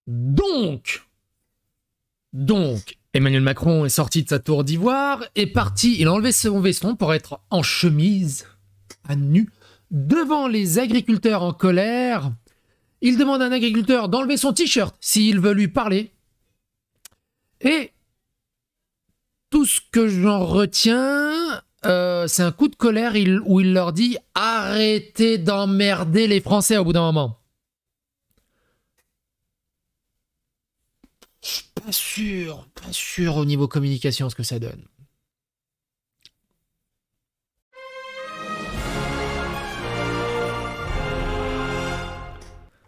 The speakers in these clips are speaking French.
Donc, Emmanuel Macron est sorti de sa tour d'ivoire, est parti, il a enlevé son veston pour être en chemise, à nu, devant les agriculteurs en colère. Il demande à un agriculteur d'enlever son t-shirt s'il veut lui parler. Et tout ce que j'en retiens, c'est un coup de colère où il leur dit « Arrêtez d'emmerder les Français » au bout d'un moment. Je suis pas sûr au niveau communication ce que ça donne.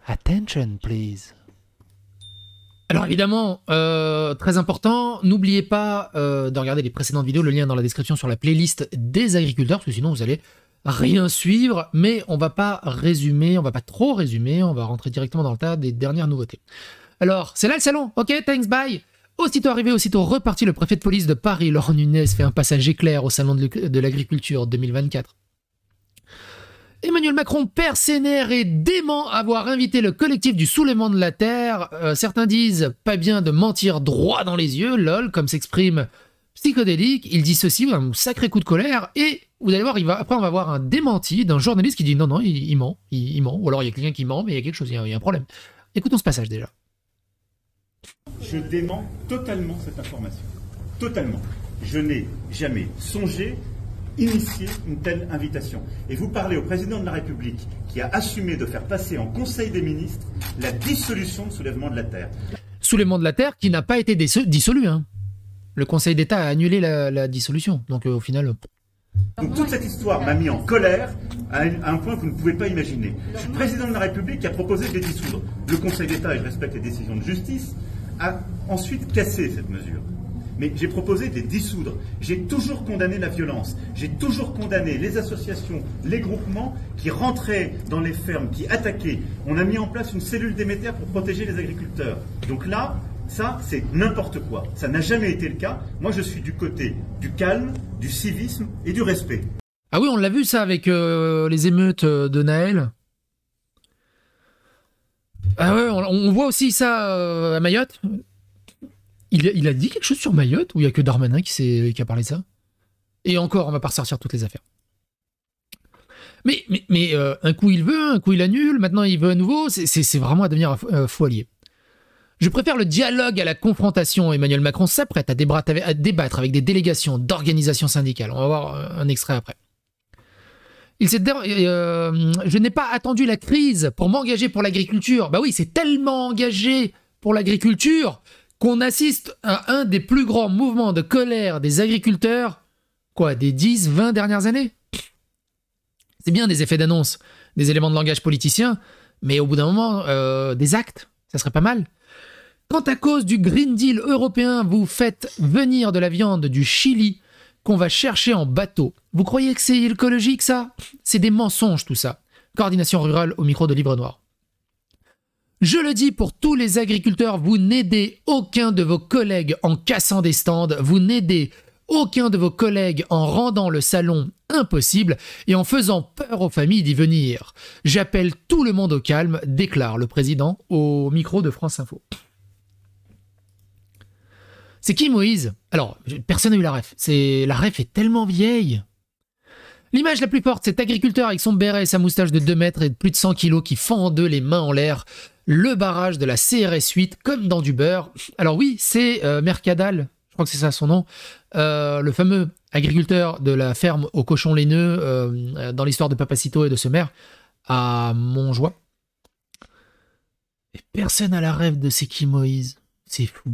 Attention, please. Alors évidemment, très important, n'oubliez pas de regarder les précédentes vidéos, le lien dans la description sur la playlist des agriculteurs, parce que sinon vous allez rien suivre, mais on va pas résumer, on va pas trop résumer, on va rentrer directement dans le tas des dernières nouveautés. Alors, c'est là le salon, ok, thanks, bye. Aussitôt arrivé, aussitôt reparti, le préfet de police de Paris, Laurent Nunez, fait un passage éclair au salon de l'agriculture 2024. Emmanuel Macron perd ses nerfs et dément avoir invité le collectif du soulèvement de la Terre. Certains disent pas bien de mentir droit dans les yeux, lol, comme s'exprime psychodélique. Il dit ceci, un sacré coup de colère, et vous allez voir, après on va voir un démenti d'un journaliste qui dit non, il ment, ou alors il y a quelqu'un qui ment, mais il y a quelque chose, il y a un problème. Écoutons ce passage déjà. Je dément totalement cette information. Totalement. Je n'ai jamais songé initier une telle invitation. Et vous parlez au président de la République qui a assumé de faire passer en Conseil des ministres la dissolution de Soulèvement de la Terre. Soulèvement de la Terre qui n'a pas été dissolu. Hein. Le Conseil d'État a annulé la dissolution. Donc au final... Donc toute cette histoire m'a mis en colère à un point que vous ne pouvez pas imaginer. Je suis le président de la République qui a proposé de les dissoudre. Le Conseil d'État, et je respecte les décisions de justice, a ensuite cassé cette mesure. Mais j'ai proposé de les dissoudre. J'ai toujours condamné la violence. J'ai toujours condamné les associations, les groupements qui rentraient dans les fermes, qui attaquaient. On a mis en place une cellule d'émetteurs pour protéger les agriculteurs. Donc là, ça, c'est n'importe quoi. Ça n'a jamais été le cas. Moi, je suis du côté du calme, du civisme et du respect. Ah oui, on l'a vu ça avec les émeutes de Naël. Ah ouais, on voit aussi ça à Mayotte. Il a dit quelque chose sur Mayotte ou il n'y a que Darmanin qui a parlé de ça? Et encore, on va pas ressortir toutes les affaires. Mais un coup il veut, un coup il annule, maintenant il veut à nouveau, c'est vraiment à devenir un faux allié. Je préfère le dialogue à la confrontation. Emmanuel Macron s'apprête à débattre avec des délégations d'organisations syndicales. On va voir un extrait après. Je n'ai pas attendu la crise pour m'engager pour l'agriculture. Bah oui, c'est tellement engagé pour l'agriculture qu'on assiste à un des plus grands mouvements de colère des agriculteurs, des 10-20 dernières années. C'est bien des effets d'annonce, des éléments de langage politicien, mais au bout d'un moment, des actes, ça serait pas mal. Quand à cause du Green Deal européen, vous faites venir de la viande du Chili qu'on va chercher en bateau, vous croyez que c'est écologique ça? C'est des mensonges tout ça. Coordination rurale au micro de Livre Noir. Je le dis pour tous les agriculteurs, vous n'aidez aucun de vos collègues en cassant des stands, vous n'aidez aucun de vos collègues en rendant le salon impossible et en faisant peur aux familles d'y venir. J'appelle tout le monde au calme, déclare le président au micro de France Info. C'est qui Moïse? Alors, personne n'a eu la ref. La ref est tellement vieille. L'image la plus forte, cet agriculteur avec son béret et sa moustache de 2 mètres et de plus de 100 kilos qui fend en deux les mains en l'air. Le barrage de la CRS 8, comme dans du beurre. Alors oui, c'est Mercadal, je crois que c'est ça son nom, le fameux agriculteur de la ferme aux cochons laineux dans l'histoire de Papacito et de ce maire à Montjoie. Et personne n'a la rêve de c'est qui Moïse. C'est fou.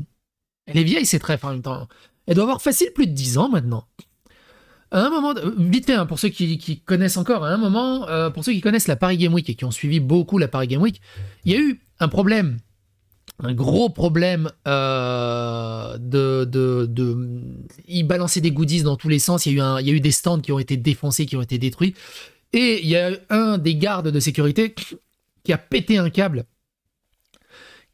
Elle est vieille cette rêve en même temps. Elle doit avoir facile plus de 10 ans maintenant. À un moment, vite fait, hein, pour ceux qui connaissent encore, à un moment, pour ceux qui connaissent la Paris Game Week et qui ont suivi beaucoup la Paris Game Week, il y a eu un problème, un gros problème ils balançaient des goodies dans tous les sens, il y a eu des stands qui ont été défoncés, qui ont été détruits, et il y a un des gardes de sécurité qui a pété un câble,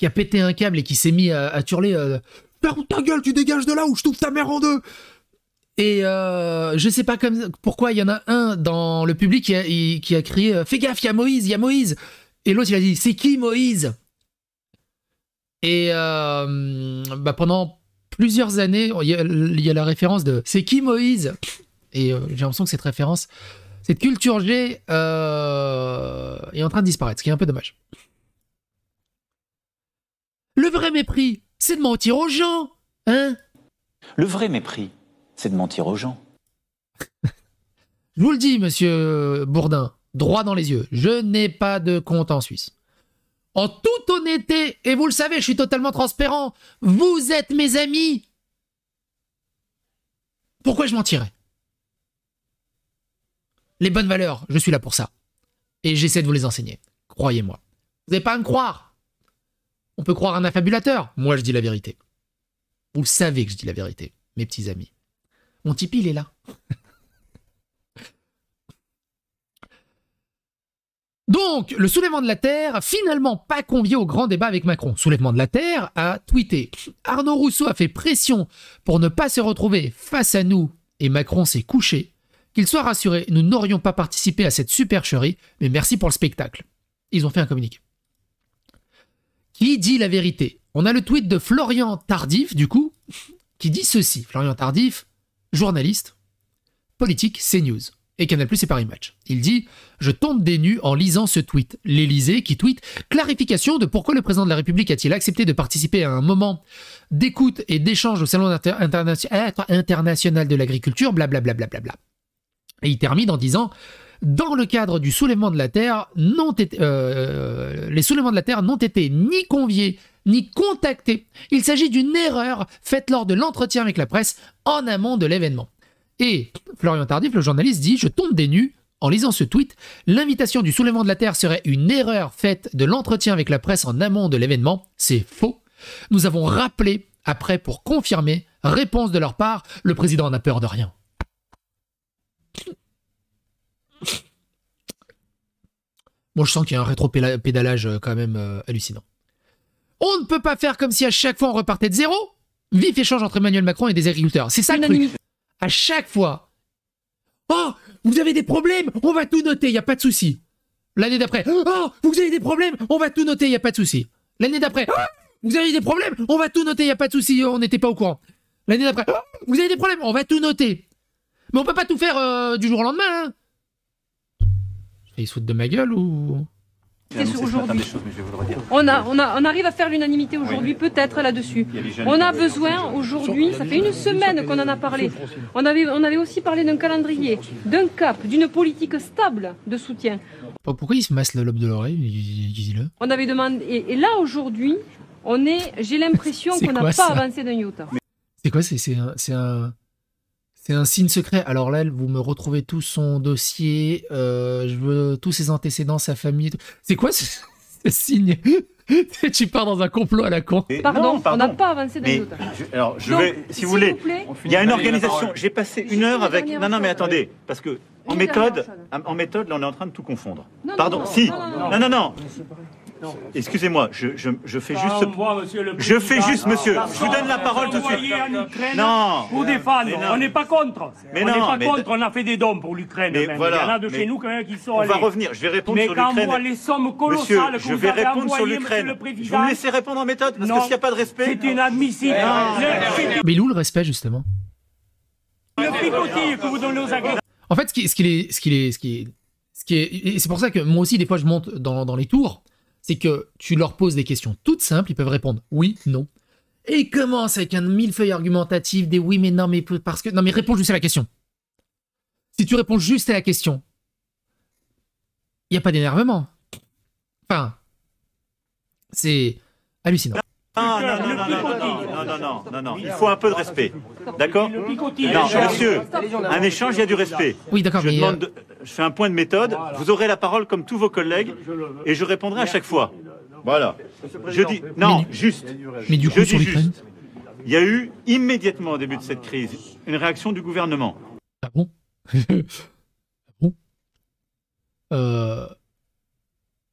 et qui s'est mis à hurler ferme ta gueule, tu dégages de là ou je t'ouvre ta mère en deux. Et je sais pas pourquoi il y en a un dans le public qui a crié fais gaffe, il y a Moïse. Et l'autre il a dit c'est qui Moïse? Et pendant plusieurs années, il y a la référence de c'est qui Moïse? Et j'ai l'impression que cette référence, cette culture G est en train de disparaître, ce qui est un peu dommage. Le vrai mépris, c'est de mentir aux gens, hein? Le vrai mépris, c'est de mentir aux gens. Je vous le dis, monsieur Bourdin, droit dans les yeux, je n'ai pas de compte en Suisse. En toute honnêteté, et vous le savez, je suis totalement transparent, vous êtes mes amis. Pourquoi je mentirais? Les bonnes valeurs, je suis là pour ça. Et j'essaie de vous les enseigner. Croyez-moi. Vous n'avez pas à me croire. On peut croire un affabulateur. Moi, je dis la vérité. Vous savez que je dis la vérité, mes petits amis. Mon Tipeee, il est là. Donc, le soulèvement de la Terre, finalement pas convié au grand débat avec Macron. Soulèvement de la Terre a tweeté « Arnaud Rousseau a fait pression pour ne pas se retrouver face à nous et Macron s'est couché. Qu'il soit rassuré, nous n'aurions pas participé à cette supercherie, mais merci pour le spectacle. » Ils ont fait un communiqué. Qui dit la vérité? On a le tweet de Florian Tardif, du coup, qui dit ceci. Florian Tardif, journaliste, politique, CNews. Et Canal+ et Paris Match. Il dit « Je tombe des nues en lisant ce tweet. » L'Élysée qui tweet « Clarification de pourquoi le président de la République a-t-il accepté de participer à un moment d'écoute et d'échange au Salon international de l'agriculture, blablabla. Bla, bla, bla. » Et il termine en disant « Dans le cadre du soulèvement de la Terre, les soulèvements de la Terre n'ont été ni conviés ni contactés. Il s'agit d'une erreur faite lors de l'entretien avec la presse en amont de l'événement. » Et Florian Tardif, le journaliste, dit « Je tombe des nues en lisant ce tweet. L'invitation du soulèvement de la Terre serait une erreur faite de l'entretien avec la presse en amont de l'événement. C'est faux. Nous avons rappelé après pour confirmer. Réponse de leur part. Le président n'a peur de rien. » Bon, je sens qu'il y a un rétro-pédalage quand même hallucinant. On ne peut pas faire comme si à chaque fois on repartait de zéro. Vif échange entre Emmanuel Macron et des agriculteurs. C'est ça le truc. À chaque fois, oh, vous avez des problèmes, on va tout noter, il n'y a pas de souci. L'année d'après, oh, vous avez des problèmes, on va tout noter, il n'y a pas de souci. L'année d'après, oh, vous avez des problèmes, on va tout noter, il n'y a pas de souci, on n'était pas au courant. L'année d'après, oh, vous avez des problèmes, on va tout noter. Mais on peut pas tout faire du jour au lendemain. Hein. Ils se foutent de ma gueule ou... On arrive à faire l'unanimité aujourd'hui, peut-être là-dessus. On a besoin aujourd'hui, ça fait une semaine qu'on en a parlé, on avait aussi parlé d'un calendrier, d'un cap, d'une politique stable de soutien. Pourquoi il se masse le lobe de l'oreille? Dis-le. On avait demandé, et là aujourd'hui, j'ai l'impression qu'on n'a pas avancé d'un iota. C'est quoi? C'est un signe secret. Alors là, vous me retrouvez tout son dossier, je veux tous ses antécédents, sa famille. C'est quoi ce signe? Tu pars dans un complot à la con. Pardon, on n'a pas avancé d'un iota. Alors, je vais, si vous voulez, il y a une organisation. J'ai passé une heure avec... Non, mais attendez, parce que en méthode, là, on est en train de tout confondre. Pardon, si. Non. Excusez-moi, je fais juste... Je fais juste, monsieur. Je vous donne la parole tout de suite. Non. Pour défendre, on n'est pas contre. Mais on n'est pas contre, on a fait des dons pour l'Ukraine. Voilà, il y en a de chez nous qui sont allés. On va revenir, je vais répondre sur l'Ukraine. Mais quand on voit les sommes colossales monsieur, je vais répondre sur l'Ukraine. Vous me laissez répondre en méthode, parce que s'il n'y a pas de respect... C'est inadmissible. Mais il est où le respect, justement? Le picotis que vous donnez aux agriculteurs. En fait, et c'est pour ça que moi aussi, des fois, je monte dans les tours, c'est que tu leur poses des questions toutes simples, ils peuvent répondre oui, non. Et ils commencent avec un millefeuille argumentatif, des oui, mais non, mais parce que... Non, mais réponds juste à la question. Si tu réponds juste à la question, il n'y a pas d'énervement. Enfin, c'est hallucinant. Non, il faut un peu de respect. D'accord? Non, monsieur, un échange, il y a du respect. Oui, d'accord, mais... Je fais un point de méthode, vous aurez la parole comme tous vos collègues, et je répondrai à chaque fois. Voilà. Je dis... Non, juste. Mais du coup, sur l'Ukraine... Il y a eu, immédiatement au début de cette crise, une réaction du gouvernement. Ah bon? Ah bon?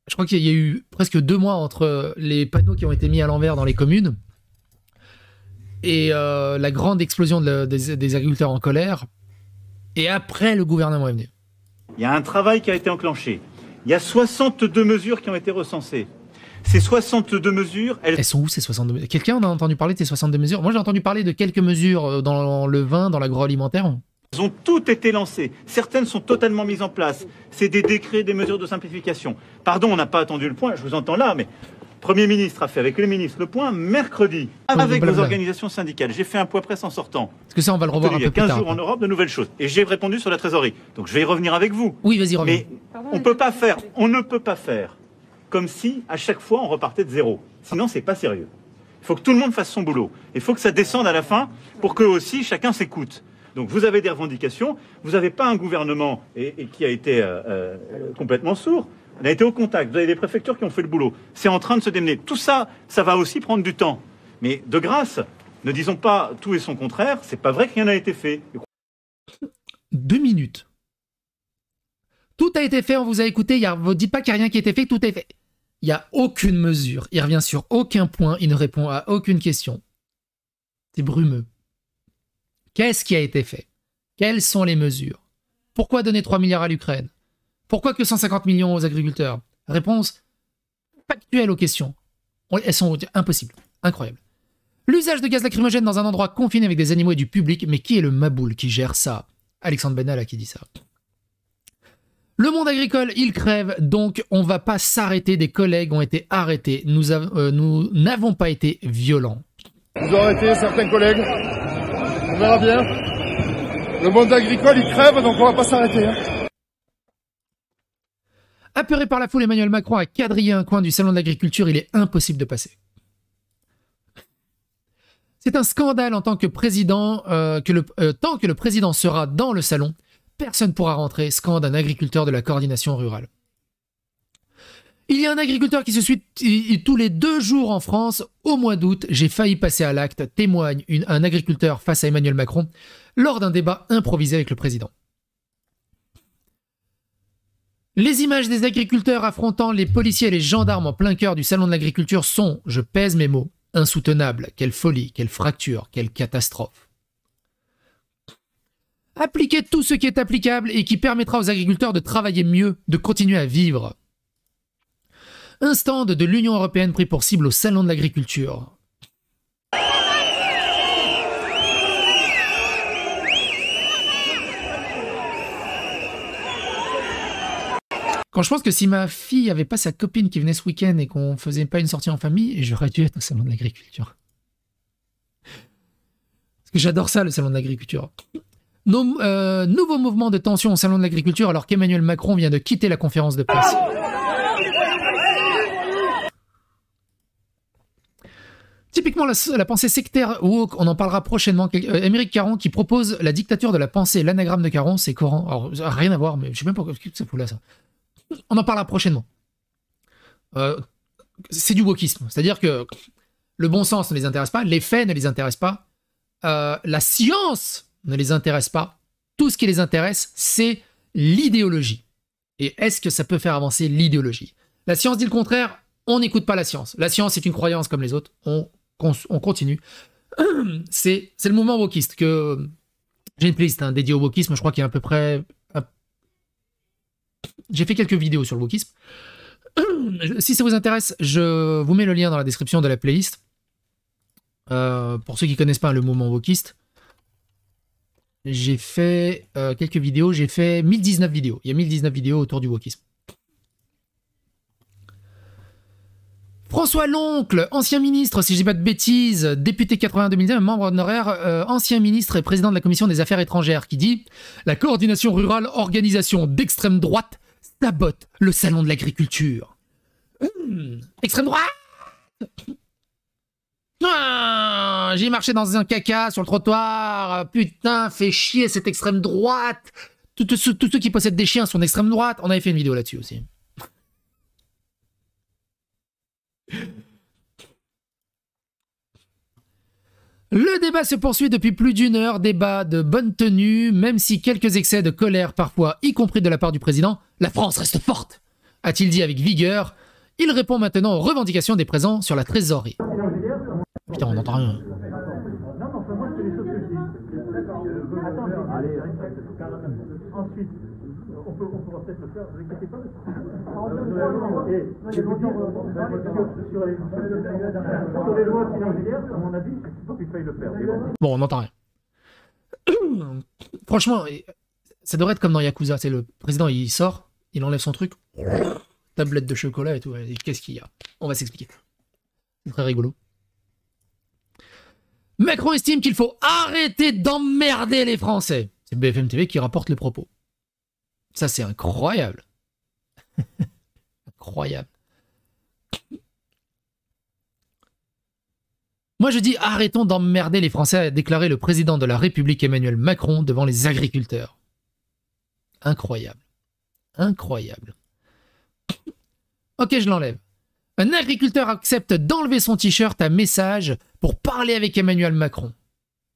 Je crois qu'il y a eu presque 2 mois entre les panneaux qui ont été mis à l'envers dans les communes et la grande explosion des agriculteurs en colère. Et après, le gouvernement est venu. Il y a un travail qui a été enclenché. Il y a 62 mesures qui ont été recensées. Ces 62 mesures, elles sont où ces 62 mesures? Quelqu'un en a entendu parler de ces 62 mesures? Moi j'ai entendu parler de quelques mesures dans le vin, dans l'agroalimentaire. Elles ont toutes été lancées. Certaines sont totalement mises en place. C'est des décrets, des mesures de simplification. Pardon, on n'a pas attendu le point, je vous entends là, mais le Premier ministre a fait avec les ministres le point mercredi, avec vos organisations syndicales. J'ai fait un point presse en sortant. Parce que ça, on va le revoir un peu plus tard. Il y a 15 jours en Europe, de nouvelles choses. Et j'ai répondu sur la trésorerie. Donc je vais y revenir avec vous. Oui, vas-y, reviens. Mais on ne peut pas faire comme si, à chaque fois, on repartait de zéro. Sinon, c'est pas sérieux. Il faut que tout le monde fasse son boulot. Il faut que ça descende à la fin pour que aussi chacun s'écoute. Donc vous avez des revendications, vous n'avez pas un gouvernement qui a été complètement sourd, on a été au contact, vous avez des préfectures qui ont fait le boulot, c'est en train de se démener. Tout ça, ça va aussi prendre du temps. Mais de grâce, ne disons pas tout et son contraire, c'est pas vrai que rien n'a été fait. 2 minutes. Tout a été fait, on vous a écouté, vous dites pas qu'il n'y a rien qui a été fait, tout est fait. Il n'y a aucune mesure, il revient sur aucun point, il ne répond à aucune question. C'est brumeux. Qu'est-ce qui a été fait? Quelles sont les mesures? Pourquoi donner 3 milliards à l'Ukraine? Pourquoi que 150 millions aux agriculteurs? Réponse factuelle aux questions. Elles sont impossibles. Incroyable. L'usage de gaz lacrymogène dans un endroit confiné avec des animaux et du public. Mais qui est le maboule qui gère ça? Alexandre Benalla qui dit ça. Le monde agricole, il crève, donc on va pas s'arrêter. Des collègues ont été arrêtés. Nous n'avons pas été violents. Vous arrêtez certains collègues. On verra bien. Le monde agricole, il crève, donc on va pas s'arrêter. Apeuré par la foule, Emmanuel Macron a quadrillé un coin du salon de l'agriculture. Il est impossible de passer. C'est un scandale en tant que président, tant que le président sera dans le salon, personne ne pourra rentrer, scande un agriculteur de la coordination rurale. Il y a un agriculteur qui se suit tous les 2 jours en France. Au mois d'août, j'ai failli passer à l'acte, témoigne un agriculteur face à Emmanuel Macron lors d'un débat improvisé avec le président. Les images des agriculteurs affrontant les policiers et les gendarmes en plein cœur du salon de l'agriculture sont, je pèse mes mots, insoutenables. Quelle folie, quelle fracture, quelle catastrophe. Appliquez tout ce qui est applicable et qui permettra aux agriculteurs de travailler mieux, de continuer à vivre. Un stand de l'Union européenne pris pour cible au salon de l'agriculture. Quand je pense que si ma fille avait pas sa copine qui venait ce week-end et qu'on faisait pas une sortie en famille, j'aurais dû être au salon de l'agriculture. Parce que j'adore ça, le salon de l'agriculture. Nouveau mouvement de tension au salon de l'agriculture alors qu'Emmanuel Macron vient de quitter la conférence de presse. Typiquement, la pensée sectaire woke, on en parlera prochainement. Émeric Caron qui propose la dictature de la pensée, l'anagramme de Caron, c'est Coran. Alors, rien à voir, mais je sais même pas ce que ça fout là, ça. On en parlera prochainement. C'est du wokisme, c'est-à-dire que le bon sens ne les intéresse pas, les faits ne les intéressent pas, la science ne les intéresse pas. Tout ce qui les intéresse, c'est l'idéologie. Et est-ce que ça peut faire avancer l'idéologie? La science dit le contraire, on n'écoute pas la science. La science est une croyance comme les autres, on continue. C'est le mouvement wokiste que... J'ai une playlist dédiée au wokisme, je crois qu'il y a à peu près... J'ai fait quelques vidéos sur le wokisme. Si ça vous intéresse, je vous mets le lien dans la description de la playlist. Pour ceux qui ne connaissent pas le mouvement wokiste, j'ai fait quelques vidéos, j'ai fait 1019 vidéos. Il y a 1019 vidéos autour du wokisme. François Loncle, ancien ministre, si je dis pas de bêtises, député 82-2019, membre honoraire, ancien ministre et président de la commission des affaires étrangères, qui dit « La coordination rurale, organisation d'extrême droite, sabote le salon de l'agriculture. Extrême droite. J'ai marché dans un caca sur le trottoir. Putain, fait chier cette extrême droite. Tous ceux qui possèdent des chiens sont d'extrême droite. On avait fait une vidéo là-dessus aussi. Le débat se poursuit depuis plus d'1 heure, débat de bonne tenue, même si quelques excès de colère parfois, y compris de la part du président, la France reste forte, a-t-il dit avec vigueur. Il répond maintenant aux revendications des présents sur la trésorerie. Putain, on n'entend rien. Ensuite, on peut peut-être le faire, ne vous inquiétez pas. Sur les lois financières, à mon avis, je ne sais pas qu'il faille le faire. Bon, on n'entend rien. Franchement, ça devrait être comme dans Yakuza. C'est le président, il sort, il enlève son truc, tablette de chocolat et tout. Et qu'est-ce qu'il y a? On va s'expliquer. C'est très rigolo. Macron estime qu'il faut arrêter d'emmerder les Français. C'est BFM TV qui rapporte les propos. Ça, c'est incroyable. Incroyable. Moi, je dis arrêtons d'emmerder les Français, a déclaré le président de la République Emmanuel Macron devant les agriculteurs. Incroyable. Incroyable. Ok, je l'enlève. Un agriculteur accepte d'enlever son t-shirt à message pour parler avec Emmanuel Macron.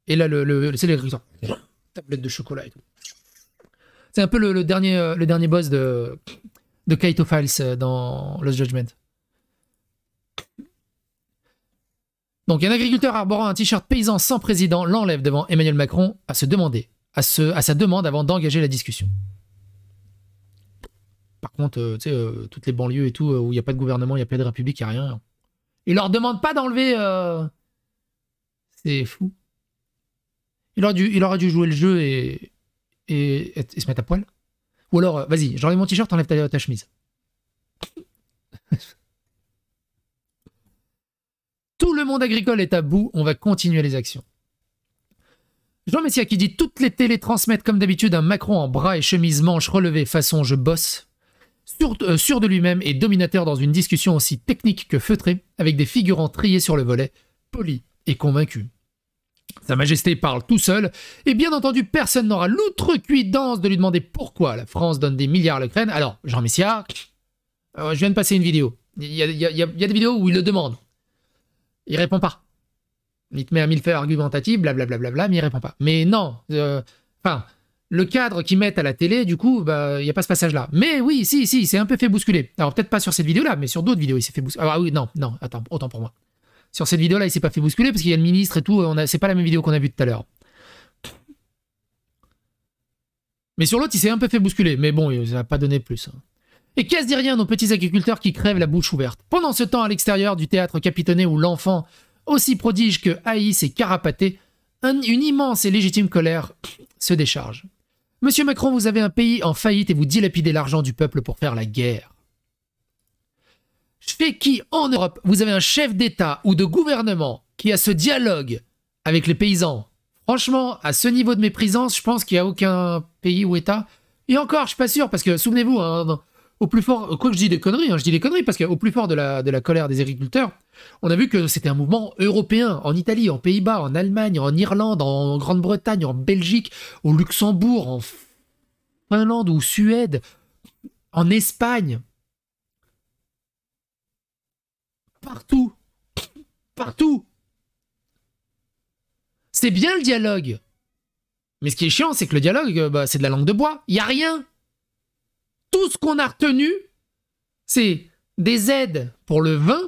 Et là, c'est l'agriculteur. Tablette de chocolat et tout. C'est un peu le dernier boss de Kaito Files dans Lost Judgment. Donc, un agriculteur arborant un t-shirt paysan sans président l'enlève devant Emmanuel Macron à sa demande avant d'engager la discussion. Par contre, tu sais, toutes les banlieues et tout, où il n'y a pas de gouvernement, il n'y a pas de république, il n'y a rien. Il leur demande pas d'enlever... C'est fou. Il aurait dû jouer le jeu et se mettre à poil. Ou alors, vas-y, j'enlève mon t-shirt, enlève ta chemise. Tout le monde agricole est à bout, on va continuer les actions. Jean Messia qui dit « Toutes les télés transmettent comme d'habitude un Macron en bras et chemise manche relevée façon je bosse ». Sûr de lui-même et dominateur dans une discussion aussi technique que feutrée, avec des figurants triés sur le volet, polis et convaincus. Sa Majesté parle tout seul, et bien entendu, personne n'aura l'outrecuidance de lui demander pourquoi la France donne des milliards à l'Ukraine. Alors, Jean Messia, je viens de passer une vidéo. Il y a des vidéos où il le demande. Il répond pas. Il te met un millefeuille argumentatif, blablabla, mais il répond pas. Mais non, le cadre qu'ils mettent à la télé, du coup, il n'y a pas ce passage-là. Mais oui, si, il s'est un peu fait bousculer. Alors peut-être pas sur cette vidéo-là, mais sur d'autres vidéos, il s'est fait bousculer. Ah oui, non, attends, autant pour moi. Sur cette vidéo-là, il s'est pas fait bousculer parce qu'il y a le ministre et tout, c'est pas la même vidéo qu'on a vue tout à l'heure. Mais sur l'autre, il s'est un peu fait bousculer, mais bon, ça n'a pas donné plus. Et qu'est-ce dit rien nos petits agriculteurs qui crèvent la bouche ouverte? Pendant ce temps, à l'extérieur du théâtre capitonné où l'enfant, aussi prodige que haïs et carapaté, une immense et légitime colère se décharge. Monsieur Macron, vous avez un pays en faillite et vous dilapidez l'argent du peuple pour faire la guerre. Chez qui, en Europe, vous avez un chef d'État ou de gouvernement qui a ce dialogue avec les paysans? Franchement, à ce niveau de méprisance, je pense qu'il n'y a aucun pays ou État. Et encore, je suis pas sûr, parce que souvenez-vous, hein, au plus fort, quoi que je dis des conneries, je dis des conneries, parce qu'au plus fort de la colère des agriculteurs, on a vu que c'était un mouvement européen, en Italie, en Pays-Bas, en Allemagne, en Irlande, en Grande-Bretagne, en Belgique, au Luxembourg, en Finlande ou Suède, en Espagne. Partout. Partout. C'est bien le dialogue. Mais ce qui est chiant, c'est que le dialogue, c'est de la langue de bois. Il n'y a rien. Tout ce qu'on a retenu, c'est des aides pour le vin,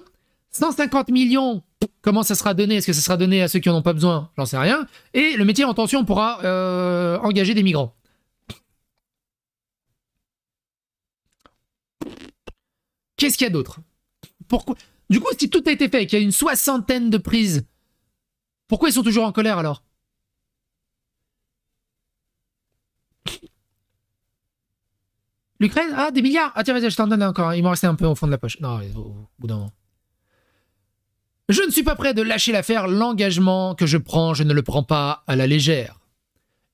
150 millions, comment ça sera donné? Est-ce que ça sera donné à ceux qui n'en ont pas besoin? J'en sais rien. Et le métier en tension pourra engager des migrants. Qu'est-ce qu'il y a d'autre? Pourquoi? Du coup, si tout a été fait et qu'il y a une 60aine de prises, pourquoi ils sont toujours en colère alors? L'Ukraine? Ah, des milliards! Ah tiens, vas-y, je t'en donne encore. Il m'en restait un peu au fond de la poche. Non, au bout d'un moment. Je ne suis pas prêt de lâcher l'affaire. L'engagement que je prends, je ne le prends pas à la légère.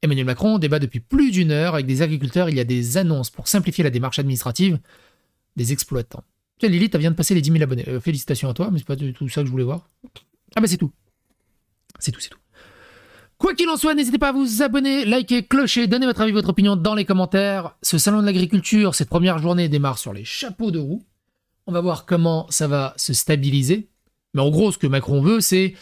Emmanuel Macron débat depuis plus d'une heure avec des agriculteurs. Il y a des annonces pour simplifier la démarche administrative des exploitants. Tiens, Lily, tu viens de passer les 10 000 abonnés. Félicitations à toi, mais c'est pas du tout ça que je voulais voir. Ah bah c'est tout. C'est tout. Quoi qu'il en soit, n'hésitez pas à vous abonner, liker, clocher, donner votre avis, votre opinion dans les commentaires. Ce salon de l'agriculture, cette première journée démarre sur les chapeaux de roue. On va voir comment ça va se stabiliser. Mais en gros, ce que Macron veut, c'est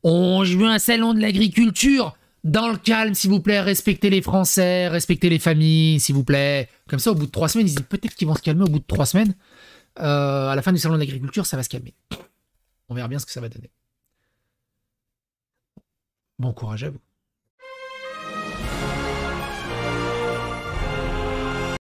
je veux un salon de l'agriculture dans le calme, s'il vous plaît, respectez les Français, respectez les familles, s'il vous plaît. Comme ça, au bout de 3 semaines, ils disent peut-être qu'ils vont se calmer au bout de 3 semaines. À la fin du salon de l'agriculture, ça va se calmer. On verra bien ce que ça va donner. Bon courage à vous.